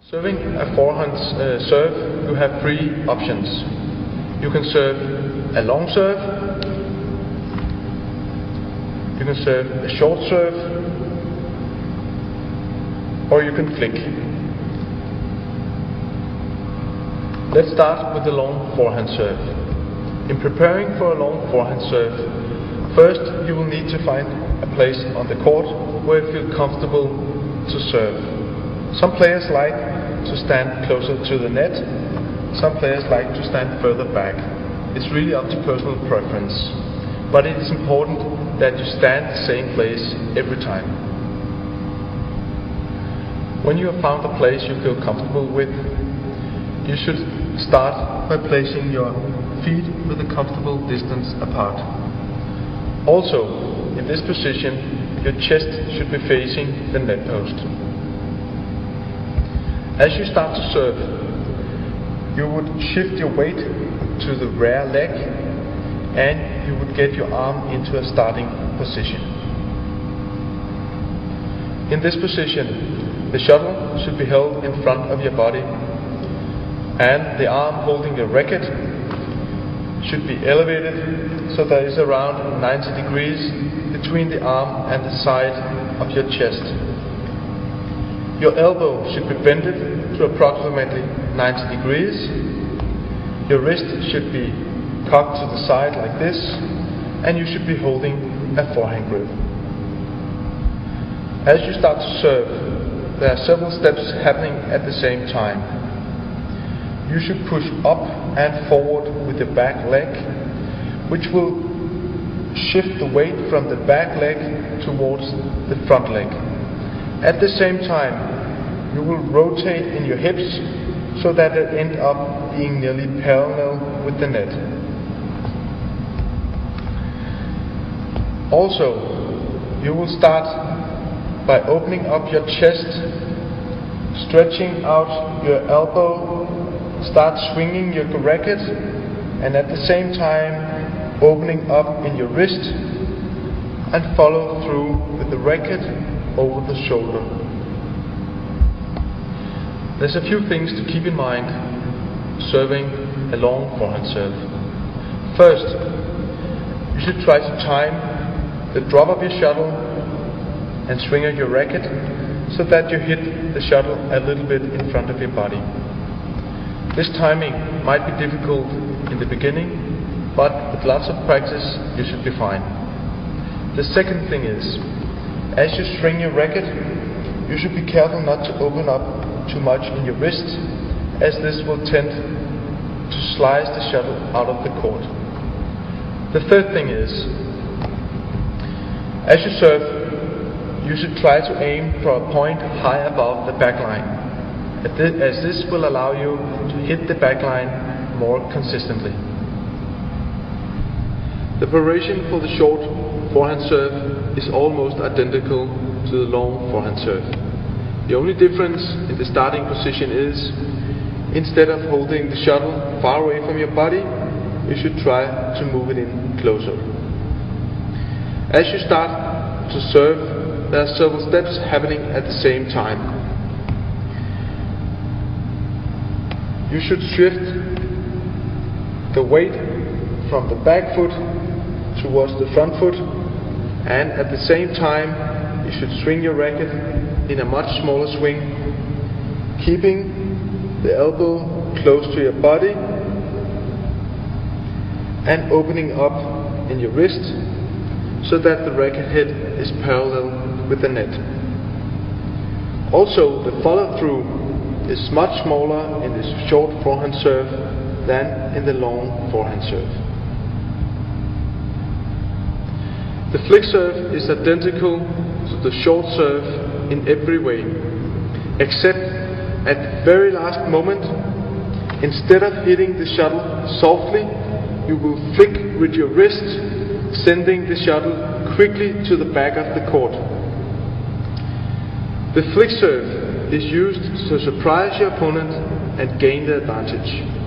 Serving a forehand serve, you have three options. You can serve a long serve, you can serve a short serve, or you can flick. Let's start with the long forehand serve. In preparing for a long forehand serve, first you will need to find a place on the court where you feel comfortable to serve. Some players like to stand closer to the net, some players like to stand further back. It's really up to personal preference, but it is important that you stand the same place every time. When you have found a place you feel comfortable with, you should start by placing your feet with a comfortable distance apart. Also, in this position, your chest should be facing the net post. As you start to serve, you would shift your weight to the rear leg and you would get your arm into a starting position. In this position, the shuttle should be held in front of your body and the arm holding the racket should be elevated so there is around 90 degrees between the arm and the side of your chest. Your elbow should be bended to approximately 90 degrees. Your wrist should be cocked to the side like this, and you should be holding a forehand grip. As you start to serve, there are several steps happening at the same time. You should push up and forward with your back leg, which will shift the weight from the back leg towards the front leg. At the same time, you will rotate in your hips so that they end up being nearly parallel with the net. Also, you will start by opening up your chest, stretching out your elbow, start swinging your racket, and at the same time opening up in your wrist and follow through with the racket over the shoulder. There's a few things to keep in mind serving a long forehand serve. First, you should try to time the drop of your shuttle and swing of your racket so that you hit the shuttle a little bit in front of your body. This timing might be difficult in the beginning, but with lots of practice you should be fine. The second thing is, as you swing your racket, you should be careful not to open up too much in your wrist, as this will tend to slice the shuttle out of the court. The third thing is, as you serve, you should try to aim for a point high above the back line, as this will allow you to hit the back line more consistently. The preparation for the short forehand serve is almost identical to the long forehand serve. The only difference in the starting position is, instead of holding the shuttle far away from your body, you should try to move it in closer. As you start to serve, there are several steps happening at the same time. You should shift the weight from the back foot towards the front foot, and at the same time you should swing your racket in a much smaller swing, keeping the elbow close to your body and opening up in your wrist so that the racket head is parallel with the net. Also, the follow through is much smaller in this short forehand serve than in the long forehand serve. The flick serve is identical to the short serve in every way, except at the very last moment, instead of hitting the shuttle softly, you will flick with your wrist, sending the shuttle quickly to the back of the court. The flick serve is used to surprise your opponent and gain the advantage.